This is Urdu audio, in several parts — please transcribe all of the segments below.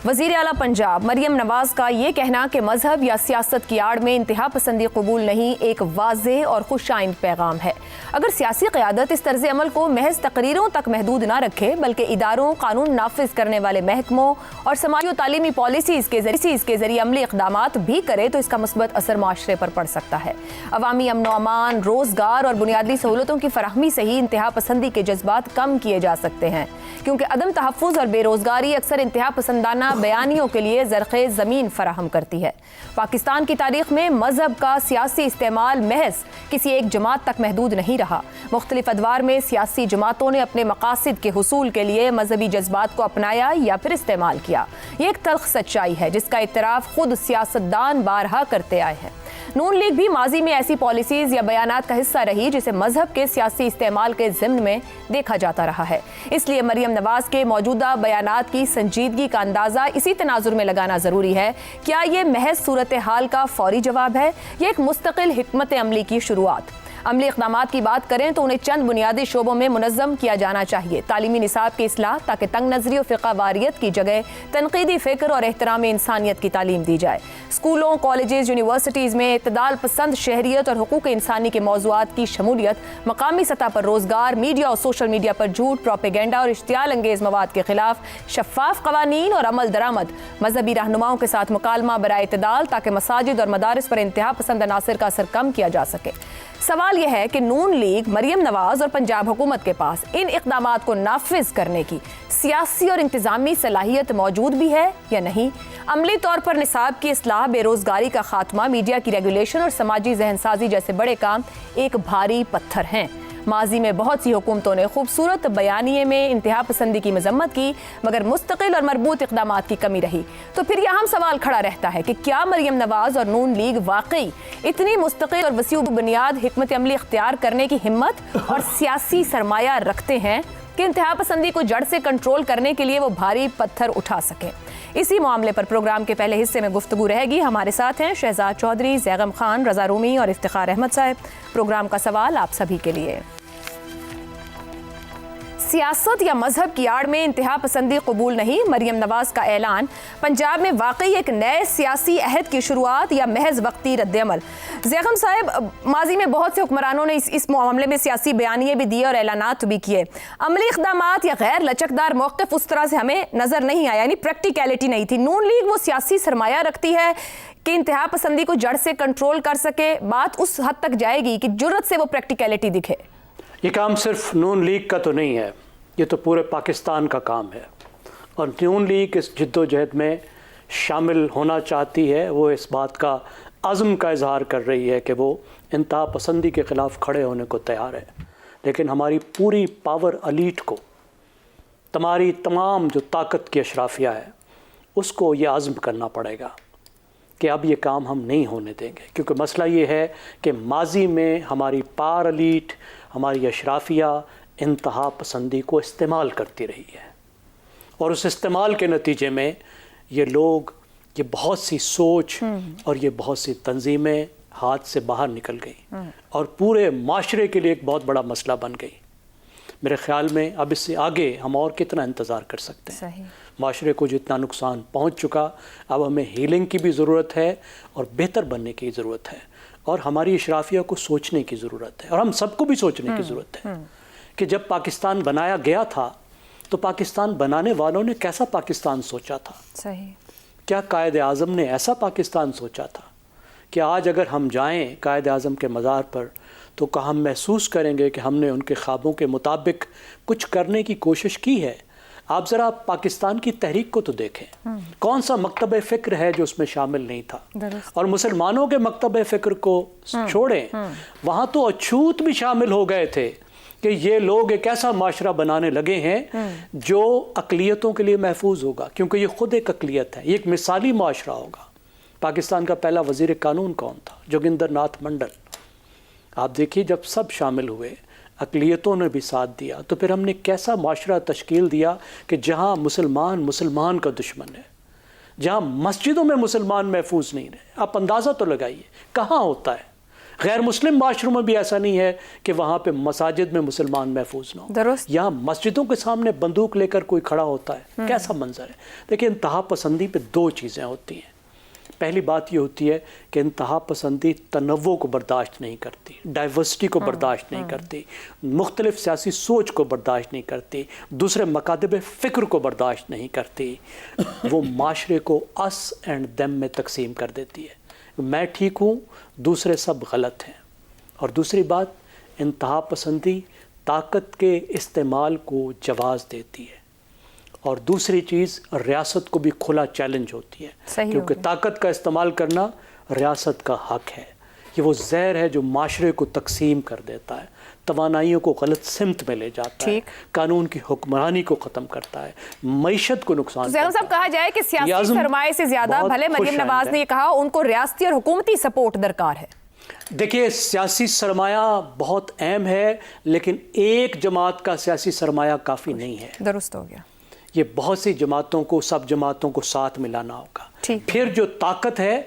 وزیر اعلیٰ پنجاب مریم نواز کا یہ کہنا کہ مذہب یا سیاست کی آڑ میں انتہا پسندی قبول نہیں ایک واضح اور خوش آئند پیغام ہے۔ اگر سیاسی قیادت اس طرز عمل کو محض تقریروں تک محدود نہ رکھے بلکہ اداروں، قانون نافذ کرنے والے محکموں اور سماجی و تعلیمی پالیسیز کے ذریعے عملی اقدامات بھی کرے تو اس کا مثبت اثر معاشرے پر پڑ سکتا ہے۔ عوامی امن و امان، روزگار اور بنیادی سہولتوں کی فراہمی سے ہی انتہا پسندی کے جذبات کم کیے جا سکتے ہیں، کیونکہ عدم تحفظ اور بے روزگاری اکثر انتہا پسندانہ بیانیوں کے لیے زرخیز زمین فراہم کرتی ہے۔ پاکستان کی تاریخ میں مذہب کا سیاسی استعمال محض کسی ایک جماعت تک محدود نہیں رہا۔ مختلف ادوار میں سیاسی جماعتوں نے اپنے مقاصد کے حصول کے لیے مذہبی جذبات کو اپنایا یا پھر استعمال کیا۔ یہ ایک تلخ سچائی ہے جس کا اعتراف خود سیاستدان بارہا کرتے آئے ہیں۔ نون لیگ بھی ماضی میں ایسی پالیسیز یا بیانات کا حصہ رہی جسے مذہب کے سیاسی استعمال کے ضمن میں دیکھا جاتا رہا ہے۔ اس لیے مریم نواز کے موجودہ بیانات کی سنجیدگی کا اندازہ اسی تناظر میں لگانا ضروری ہے۔ کیا یہ محض صورتحال کا فوری جواب ہے یا ایک مستقل حکمت عملی کی شروعات؟ عملی اقدامات کی بات کریں تو انہیں چند بنیادی شعبوں میں منظم کیا جانا چاہیے۔ تعلیمی نصاب کی اصلاح تاکہ تنگ نظری و فرقہ واریت کی جگہ تنقیدی فکر اور احترام انسانیت کی تعلیم دی جائے۔ اسکولوں، کالجز، یونیورسٹیز میں اعتدال پسند شہریت اور حقوق انسانی کے موضوعات کی شمولیت، مقامی سطح پر روزگار، میڈیا اور سوشل میڈیا پر جھوٹ، پروپیگنڈا اور اشتعال انگیز مواد کے خلاف شفاف قوانین اور عمل درآمد، مذہبی رہنماؤں کے ساتھ مکالمہ برائے اعتدال تاکہ مساجد اور مدارس پر انتہا پسند عناصر کا اثر کم کیا جا سکے۔ سوال یہ ہے کہ نون لیگ، مریم نواز اور پنجاب حکومت کے پاس ان اقدامات کو نافذ کرنے کی سیاسی اور انتظامی صلاحیت موجود بھی ہے یا نہیں؟ عملی طور پر نصاب کی اصلاح، بے روزگاری کا خاتمہ، میڈیا کی ریگولیشن اور سماجی ذہن سازی جیسے بڑے کام ایک بھاری پتھر ہیں۔ ماضی میں بہت سی حکومتوں نے خوبصورت بیانیے میں انتہا پسندی کی مذمت کی مگر مستقل اور مربوط اقدامات کی کمی رہی۔ تو پھر یہ اہم سوال کھڑا رہتا ہے کہ کیا مریم نواز اور نون لیگ واقعی اتنی مستقل اور وسیع بنیاد حکمت عملی اختیار کرنے کی ہمت اور سیاسی سرمایہ رکھتے ہیں کہ انتہا پسندی کو جڑ سے کنٹرول کرنے کے لیے وہ بھاری پتھر اٹھا سکیں؟ اسی معاملے پر پروگرام کے پہلے حصے میں گفتگو رہے گی۔ ہمارے ساتھ ہیں شہزاد چودھری، زیغم خان، رضا رومی اور افتخار احمد صاحب۔ پروگرام کا سوال آپ سبھی کے لیے۔ سیاست یا مذہب کی آڑ میں انتہا پسندی قبول نہیں، مریم نواز کا اعلان پنجاب میں واقعی ایک نئے سیاسی عہد کی شروعات یا محض وقتی رد عمل؟ زیغم صاحب، ماضی میں بہت سے حکمرانوں نے اس معاملے میں سیاسی بیانیے بھی دیے اور اعلانات بھی کیے۔ عملی اقدامات یا غیر لچکدار موقف اس طرح سے ہمیں نظر نہیں آیا، یعنی پریکٹیکلٹی نہیں تھی۔ نون لیگ وہ سیاسی سرمایہ رکھتی ہے کہ انتہا پسندی کو جڑ سے کنٹرول کر سکے، بات اس حد تک جائے گی کہ جرت سے وہ پریکٹیکلٹی دکھے؟ یہ کام صرف نون لیگ کا تو نہیں ہے، یہ تو پورے پاکستان کا کام ہے، اور نون لیگ اس جد و جہد میں شامل ہونا چاہتی ہے۔ وہ اس بات کا عزم کا اظہار کر رہی ہے کہ وہ انتہا پسندی کے خلاف کھڑے ہونے کو تیار ہے، لیکن ہماری پوری پاور ایلیٹ کو، تمہاری تمام جو طاقت کی اشرافیہ ہے، اس کو یہ عزم کرنا پڑے گا کہ اب یہ کام ہم نہیں ہونے دیں گے، کیونکہ مسئلہ یہ ہے کہ ماضی میں ہماری پاور ایلیٹ، ہماری اشرافیہ انتہا پسندی کو استعمال کرتی رہی ہے، اور اس استعمال کے نتیجے میں یہ لوگ، یہ بہت سی سوچ اور یہ بہت سی تنظیمیں ہاتھ سے باہر نکل گئی اور پورے معاشرے کے لیے ایک بہت بڑا مسئلہ بن گئی۔ میرے خیال میں اب اس سے آگے ہم اور کتنا انتظار کر سکتے ہیں؟ صحیح۔ معاشرے کو جتنا نقصان پہنچ چکا، اب ہمیں ہیلنگ کی بھی ضرورت ہے اور بہتر بننے کی ضرورت ہے، اور ہماری اشرافیہ کو سوچنے کی ضرورت ہے، اور ہم سب کو بھی سوچنے کی ضرورت ہے کہ جب پاکستان بنایا گیا تھا تو پاکستان بنانے والوں نے کیسا پاکستان سوچا تھا؟ صحیح۔ کیا قائد اعظم نے ایسا پاکستان سوچا تھا کہ آج اگر ہم جائیں قائد اعظم کے مزار پر تو ہم محسوس کریں گے کہ ہم نے ان کے خوابوں کے مطابق کچھ کرنے کی کوشش کی ہے؟ آپ ذرا پاکستان کی تحریک کو تو دیکھیں، کون سا مکتب فکر ہے جو اس میں شامل نہیں تھا؟ اور مسلمانوں کے مکتب فکر کو چھوڑیں، وہاں تو اچھوت بھی شامل ہو گئے تھے کہ یہ لوگ ایک ایسا معاشرہ بنانے لگے ہیں جو اقلیتوں کے لیے محفوظ ہوگا، کیونکہ یہ خود ایک اقلیت ہے، یہ ایک مثالی معاشرہ ہوگا۔ پاکستان کا پہلا وزیر قانون کون تھا؟ جوگندر ناتھ منڈل۔ آپ دیکھیے جب سب شامل ہوئے، اقلیتوں نے بھی ساتھ دیا، تو پھر ہم نے کیسا معاشرہ تشکیل دیا کہ جہاں مسلمان کا دشمن ہے، جہاں مسجدوں میں مسلمان محفوظ نہیں رہے۔ آپ اندازہ تو لگائیے کہاں ہوتا ہے، غیر مسلم معاشروں میں بھی ایسا نہیں ہے کہ وہاں پہ مساجد میں مسلمان محفوظ نہ ہو. درست. یہاں مسجدوں کے سامنے بندوق لے کر کوئی کھڑا ہوتا ہے, کیسا منظر ہے. دیکھیں, انتہا پسندی پہ دو چیزیں ہوتی ہیں. پہلی بات یہ ہوتی ہے کہ انتہا پسندی تنوع کو برداشت نہیں کرتی, ڈائیورسٹی کو برداشت نہیں کرتی, مختلف سیاسی سوچ کو برداشت نہیں کرتی, دوسرے مکاتب فکر کو برداشت نہیں کرتی. وہ معاشرے کو اس اینڈ دیم میں تقسیم کر دیتی ہے. میں ٹھیک ہوں, دوسرے سب غلط ہیں. اور دوسری بات, انتہا پسندی طاقت کے استعمال کو جواز دیتی ہے. اور دوسری چیز, ریاست کو بھی کھلا چیلنج ہوتی ہے, کیونکہ طاقت کا استعمال کرنا ریاست کا حق ہے. یہ وہ زہر ہے جو معاشرے کو تقسیم کر دیتا ہے, توانائیوں کو غلط سمت میں لے جاتا ہے, قانون کی حکمرانی کو ختم کرتا ہے, معیشت کو نقصان کرتا ہے. صاحب کہا جائے کہ سیاسی سرمایہ سے زیادہ, بھلے مریم نواز نے یہ کہا, ان کو ریاستی اور حکومتی سپورٹ درکار ہے. دیکھیے, سیاسی سرمایہ بہت اہم ہے, لیکن ایک جماعت کا سیاسی سرمایہ کافی نہیں ہے. درست ہو گیا. یہ بہت سی جماعتوں کو, سب جماعتوں کو ساتھ ملانا ہوگا. پھر جو طاقت ہے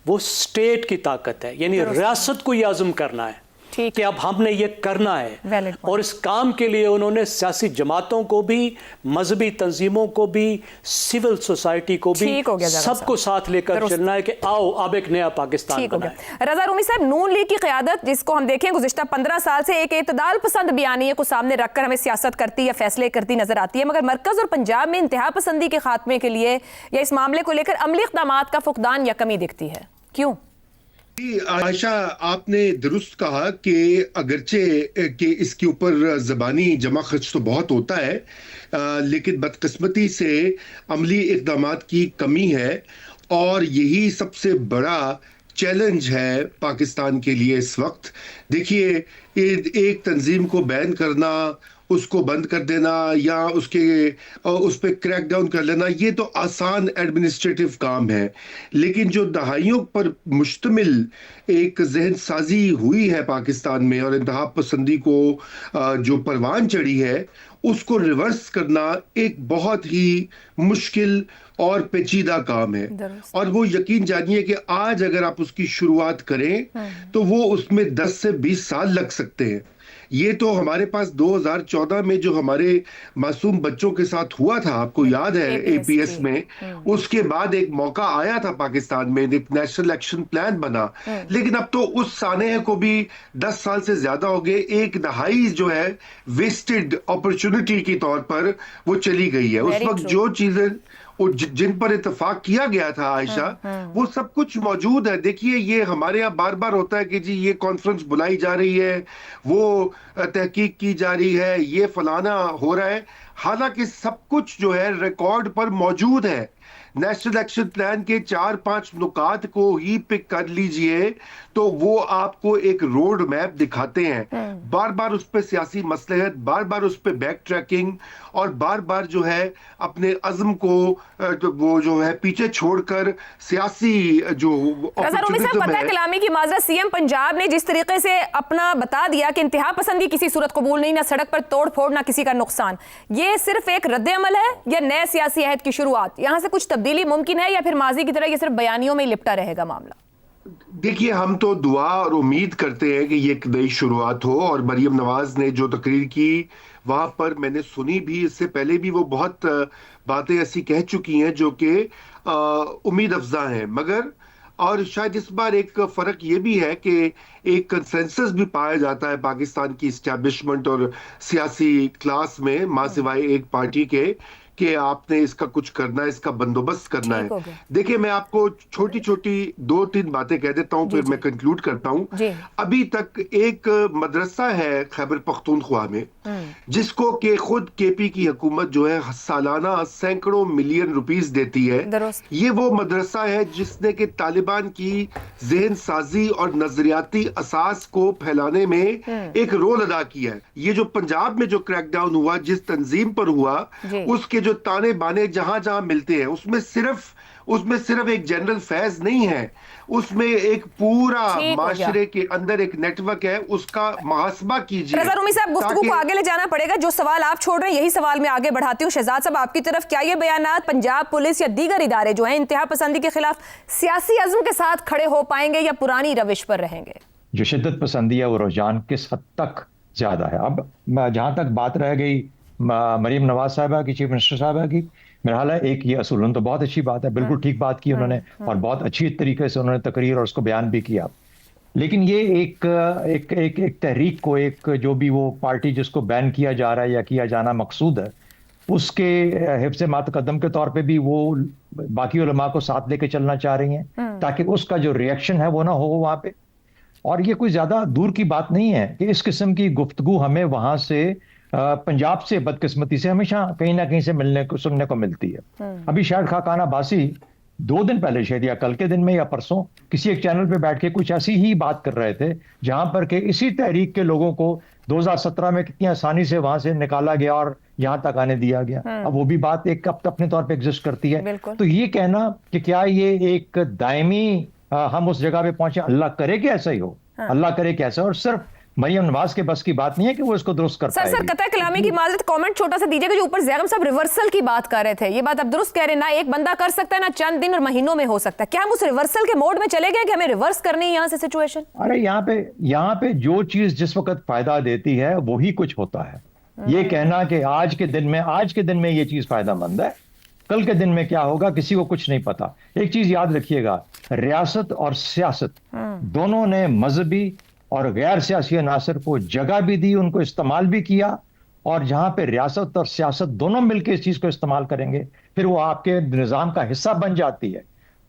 وہ اسٹیٹ کی طاقت ہے, یعنی ریاست کو یہ عزم کرنا ہے کہ اب ہم نے یہ کرنا ہے. اور اس کام کے لیے انہوں نے سیاسی جماعتوں کو بھی, مذہبی تنظیموں کو بھی, سول سوسائٹی کو بھی, سب کو ساتھ لے کر چلنا ہے کہ آؤ اب ایک نیا پاکستان بنائیں. رضا رومی صاحب, نون لیگ کی قیادت جس کو ہم دیکھیں گزشتہ 15 سال سے ایک اعتدال پسند بیانیے کو سامنے رکھ کر ہمیں سیاست کرتی یا فیصلے کرتی نظر آتی ہے, مگر مرکز اور پنجاب میں انتہا پسندی کے خاتمے کے لیے یا اس معاملے کو لے کر عملی اقدامات کا فقدان یا کمی دکھتی ہے. کیوں؟ عائشہ, آپ نے درست کہا کہ اگرچہ کہ اس کے اوپر زبانی جمع خرچ تو بہت ہوتا ہے, لیکن بدقسمتی سے عملی اقدامات کی کمی ہے, اور یہی سب سے بڑا چیلنج ہے پاکستان کے لیے اس وقت. دیکھیے, ایک تنظیم کو بین کرنا, اس کو بند کر دینا یا اس پہ کریک ڈاؤن کر لینا, یہ تو آسان ایڈمنسٹریٹو کام ہے. لیکن جو دہائیوں پر مشتمل ایک ذہن سازی ہوئی ہے پاکستان میں, اور انتہا پسندی کو جو پروان چڑھی ہے, اس کو ریورس کرنا ایک بہت ہی مشکل اور پیچیدہ کام ہے. اور وہ یقین جانیے کہ آج اگر آپ اس کی شروعات کریں تو وہ اس میں 10 سے 20 سال لگ سکتے ہیں. یہ تو ہمارے پاس 2014 میں جو ہمارے معصوم بچوں کے ساتھ ہوا تھا, آپ کو یاد ہے, اے پی ایس میں, اس کے بعد ایک موقع آیا تھا پاکستان میں, ایک نیشنل ایکشن پلان بنا, لیکن اب تو اس سانحے کو بھی 10 سال سے زیادہ ہو گئے. ایک دہائی جو ہے ویسٹڈ اپرچونٹی کے طور پر وہ چلی گئی ہے. اس وقت جو چیزیں جن پر اتفاق کیا گیا تھا عائشہ, وہ سب کچھ موجود ہے. دیکھیے, یہ ہمارے یہاں بار بار ہوتا ہے کہ جی یہ کانفرنس بلائی جا رہی ہے, وہ تحقیق کی جا رہی ہے, یہ فلانا ہو رہا ہے, حالانکہ سب کچھ جو ہے ریکارڈ پر موجود ہے. نیشنل ایکشن پلان کے 4-5 نکات کو ہی پک کر لیجئے تو وہ آپ کو ایک روڈ میپ دکھاتے ہیں. بار بار اس پہ سیاسی مصلحت, بار بار اس پہ بیک ٹریکنگ, اور بار بار جو ہے اپنے عزم کو وہ جو ہے پیچھے چھوڑ کر سیاسی جو کلامی کی معذرت, سی ایم پنجاب نے جس طریقے سے اپنا بتا دیا کہ انتہا پسندی کسی صورت قبول نہیں, نہ سڑک پر توڑ پھوڑ, نہ کسی کا نقصان, یہ صرف ایک رد عمل ہے یا نئے سیاسی عہد کی شروعات؟ یہاں سے کچھ تبدیلی ممکن ہے یا پھر ماضی کی طرح یہ صرف بیانیوں میں ہی لپٹا رہے گا معاملہ؟ دیکھیے, ہم تو دعا اور امید کرتے ہیں کہ یہ ایک نئی شروعات ہو. اور مریم نواز نے جو تقریر کی وہاں پر میں نے سنی بھی, اس سے پہلے بھی وہ بہت باتیں ایسی کہہ چکی ہیں جو کہ امید افزا ہیں. مگر اور شاید اس بار ایک فرق یہ بھی ہے کہ ایک کنسنسس بھی پایا جاتا ہے پاکستان کی اسٹیبلشمنٹ اور سیاسی کلاس میں, ماں سوائے ایک پارٹی کے, کہ آپ نے اس کا کچھ کرنا ہے, اس کا بندوبست کرنا ہے. دیکھیں, میں آپ کو چھوٹی چھوٹی 2-3 باتیں کہہ دیتا ہوں, پھر میں کنکلوڈ کرتا ہوں. ابھی تک ایک مدرسہ ہے خیبر پختونخوا میں, جس کو کہ خود کے پی کی حکومت جو ہے سالانہ سینکڑوں ملین روپیز دیتی ہے. یہ وہ مدرسہ ہے جس نے کہ طالبان کی ذہن سازی اور نظریاتی اساس کو پھیلانے میں ایک رول ادا کیا ہے. یہ جو پنجاب میں جو کریک ڈاؤن ہوا, جس تنظیم پر ہوا, اس کے جو تانے بانے جہاں جہاں ملتے ہیں, اس میں صرف ایک جنرل فیض نہیں ہے, اس میں ایک پورا معاشرے کے اندر ایک نیٹ ورک ہے. اس کا محاسبہ کیجیے. رضا رومی صاحب, گفتگو کو آگے لے جانا پڑے گا. جو سوال آپ چھوڑ رہے ہیں یہی سوال میں آگے بڑھاتی ہوں. شہزاد صاحب, آپ کی طرف, کیا یہ بیانات پنجاب پولیس یا دیگر ادارے جو ہیں انتہا پسندی کے خلاف سیاسی عزم کے ساتھ کھڑے ہو پائیں گے یا پرانی روش پر رہیں گے؟ جو شدت پسندی ہے وہ رجحان کس حد تک زیادہ ہے. اب جہاں تک بات رہ گئی مریم نواز صاحبہ کی، چیف منسٹر صاحبہ کی، میرا حال ہے ایک یہ اصول تو بہت اچھی بات ہے، بالکل ٹھیک بات کی انہوں نے، اور بہت اچھی طریقے سے انہوں نے تقریر اور اس کو بیان بھی کیا. لیکن یہ ایک تحریک کو، ایک جو بھی وہ پارٹی جس کو بین کیا جا رہا ہے یا کیا جانا مقصود ہے، اس کے حفظ ماتقدم کے طور پہ بھی وہ باقی علماء کو ساتھ لے کے چلنا چاہ رہی ہیں تاکہ اس کا جو ریئیکشن ہے وہ نہ ہو وہاں پہ. اور یہ کوئی زیادہ دور کی بات نہیں ہے کہ اس قسم کی گفتگو ہمیں وہاں سے پنجاب سے بدقسمتی سے ہمیشہ کہیں نہ کہیں سے ملنے کو سننے کو ملتی ہے. ابھی شاید خاقان عباسی 2 دن پہلے شاید یا کل کے دن میں یا پرسوں کسی ایک چینل پہ بیٹھ کے کچھ ایسی ہی بات کر رہے تھے جہاں پر کہ اسی تحریک کے لوگوں کو 2017 میں کتنی آسانی سے وہاں سے نکالا گیا اور یہاں تک آنے دیا گیا. اب وہ بھی بات ایک اپنے طور پہ ایگزسٹ کرتی ہے. تو یہ کہنا کہ کیا یہ ایک دائمی ہم اس جگہ پہ پہنچے، اللہ کرے کہ ایسا ہی ہو، اللہ کرے کہ ایسا ہو، اور صرف مریم نواز کے بس کی بات نہیں ہے کہ وہ اس کو درست کر پائے گی. سر قطع کلامی کی معذرت، کامنٹ چھوٹا سا دیجیے گا، جو اوپر زیغم صاحب ریورسل کی بات کر رہے تھے، یہ بات آپ درست کہہ رہے ہیں، نہ ایک بندہ کر سکتا ہے، نہ چند دن اور مہینوں میں ہو سکتا ہے. کیا ہم اس ریورسل کے موڈ میں چلے گئے کہ ہمیں ریورس کرنی ہے یہاں سے سچویشن؟ ارے یہاں پہ جو چیز جس وقت فائدہ دیتی ہے وہی کچھ ہوتا ہے. یہ کہنا کہ آج کے دن میں یہ چیز فائدہ مند ہے، کل کے دن میں کیا ہوگا کسی کو کچھ نہیں پتا. ایک چیز یاد رکھیے گا، ریاست اور سیاست دونوں نے مذہبی اور غیر سیاسی عناصر کو جگہ بھی دی، ان کو استعمال بھی کیا، اور جہاں پہ ریاست اور سیاست دونوں مل کے اس چیز کو استعمال کریں گے پھر وہ آپ کے نظام کا حصہ بن جاتی ہے.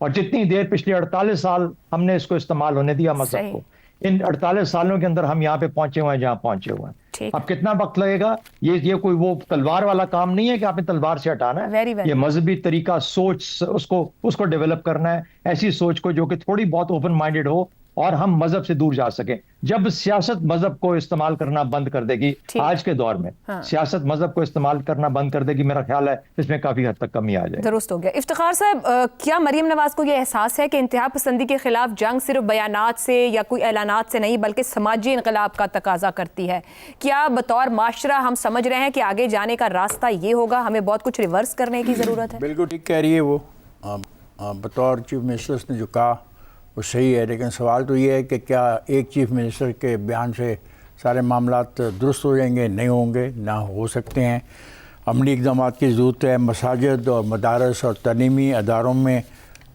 اور جتنی دیر پچھلے 48 سال ہم نے اس کو استعمال ہونے دیا مذہب کو، ان 48 سالوں کے اندر ہم یہاں پہ پہنچے ہوئے ہیں جہاں پہنچے ہوئے ہیں. اب کتنا وقت لگے گا، یہ کوئی وہ تلوار والا کام نہیں ہے کہ آپ نے تلوار سے ہٹانا ہے. یہ مذہبی طریقہ سوچ اس کو ڈیولپ کرنا ہے، ایسی سوچ کو جو کہ تھوڑی بہت اوپن مائنڈیڈ ہو اور ہم مذہب سے دور جا سکیں. جب سیاست مذہب کو استعمال کرنا بند کر دے گی، آج کے دور میں سیاست مذہب کو استعمال کرنا بند کر دے گی، میرا خیال ہے اس میں کافی حد تک کمی آ جائے. درست ہو گیا. افتخار صاحب، کیا مریم نواز کو یہ احساس ہے کہ انتہا پسندی کے خلاف جنگ صرف بیانات سے یا کوئی اعلانات سے نہیں بلکہ سماجی انقلاب کا تقاضا کرتی ہے؟ کیا بطور معاشرہ ہم سمجھ رہے ہیں کہ آگے جانے کا راستہ یہ ہوگا، ہمیں بہت کچھ ریورس کرنے کی ضرورت ہے؟ بالکل ٹھیک کہہ رہی ہے وہ، بطور چیف منسٹر نے جو کہا وہ صحیح ہے، لیکن سوال تو یہ ہے کہ کیا ایک چیف منسٹر کے بیان سے سارے معاملات درست ہو جائیں گے؟ نہیں ہوں گے، نہ ہو سکتے ہیں. عملی اقدامات کی ضرورت ہے. مساجد اور مدارس اور تعلیمی اداروں میں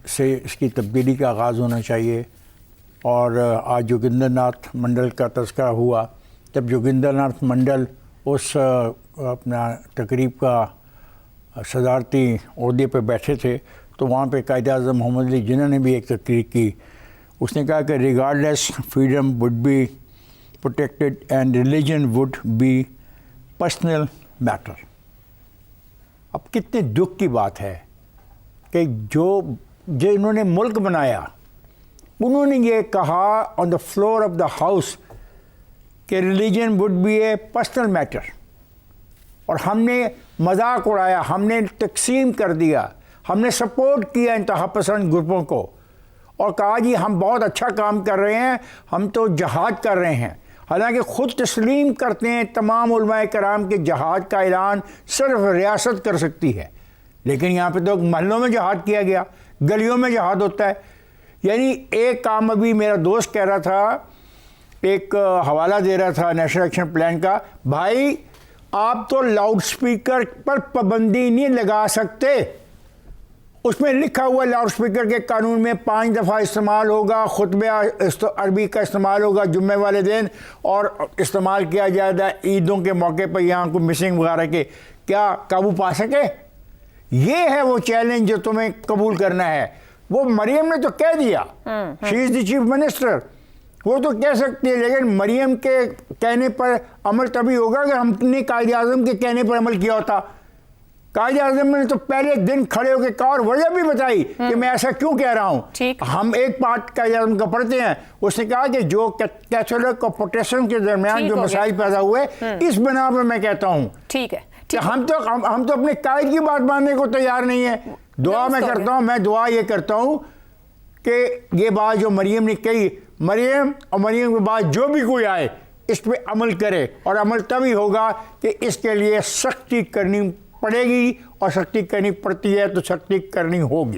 سے اس کی تبدیلی کا آغاز ہونا چاہیے. اور آج جوگندر ناتھ منڈل کا تذکرہ ہوا، جب جوگندر ناتھ منڈل اس اپنا تقریب کا صدارتی عہدے پہ بیٹھے تھے تو وہاں پہ قائد اعظم محمد علی جناح نے بھی ایک تقریر کی. اس نے کہا کہ regardless freedom would be protected and religion would be personal matter. اب کتنے دکھ کی بات ہے کہ جو انہوں نے ملک بنایا انہوں نے یہ کہا on the floor of the house کہ religion would be a personal matter, اور ہم نے مذاق اڑایا، ہم نے تقسیم کر دیا، ہم نے سپورٹ کیا انتہا پسند گروپوں کو اور کہا جی ہم بہت اچھا کام کر رہے ہیں، ہم تو جہاد کر رہے ہیں. حالانکہ خود تسلیم کرتے ہیں تمام علماء کرام کے جہاد کا اعلان صرف ریاست کر سکتی ہے، لیکن یہاں پہ تو محلوں میں جہاد کیا گیا، گلیوں میں جہاد ہوتا ہے. یعنی ایک کام ابھی میرا دوست کہہ رہا تھا، ایک حوالہ دے رہا تھا نیشنل ایکشن پلان کا، بھائی آپ تو لاؤڈ سپیکر پر پابندی نہیں لگا سکتے. اس میں لکھا ہوا لاؤڈ سپیکر کے قانون میں 5 دفعہ استعمال ہوگا، خطبہ عربی کا استعمال ہوگا جمعے والے دن، اور استعمال کیا جائے گا عیدوں کے موقع پر یہاں کو مسنگ وغیرہ کے. کیا قابو پا سکے؟ یہ ہے وہ چیلنج جو تمہیں قبول کرنا ہے. وہ مریم نے تو کہہ دیا، شی از دی چیف منسٹر، وہ تو کہہ سکتی ہے، لیکن مریم کے کہنے پر عمل تبھی ہوگا اگر ہم نے قائد اعظم کے کہنے پر عمل کیا ہوتا. قائد اعظم نے تو پہلے دن کھڑے ہو کے کہا اور وجہ بھی بتائی کہ میں ایسا کیوں کہہ رہا ہوں. ہم ایک پارٹ قائد اعظم کا پڑھتے ہیں، اس نے کہا کہ جو کیتھولک اور پروٹیسٹنٹ کے درمیان جو مسائل پیدا ہوئے اس بنا پر میں کہتا ہوں. ٹھیک ہے، ہم تو اپنے قائد کی بات ماننے کو تیار نہیں ہے. دعا میں کرتا ہوں، میں دعا یہ کرتا ہوں کہ یہ بات جو مریم نے کہی، مریم اور مریم کے بعد جو بھی کوئی آئے اس پہ عمل کرے، اور عمل تبھی ہوگا کہ اس کے لیے سختی کرنی پڑے گی، اور سختی کرنی پڑتی ہے تو سختی کرنی ہوگی.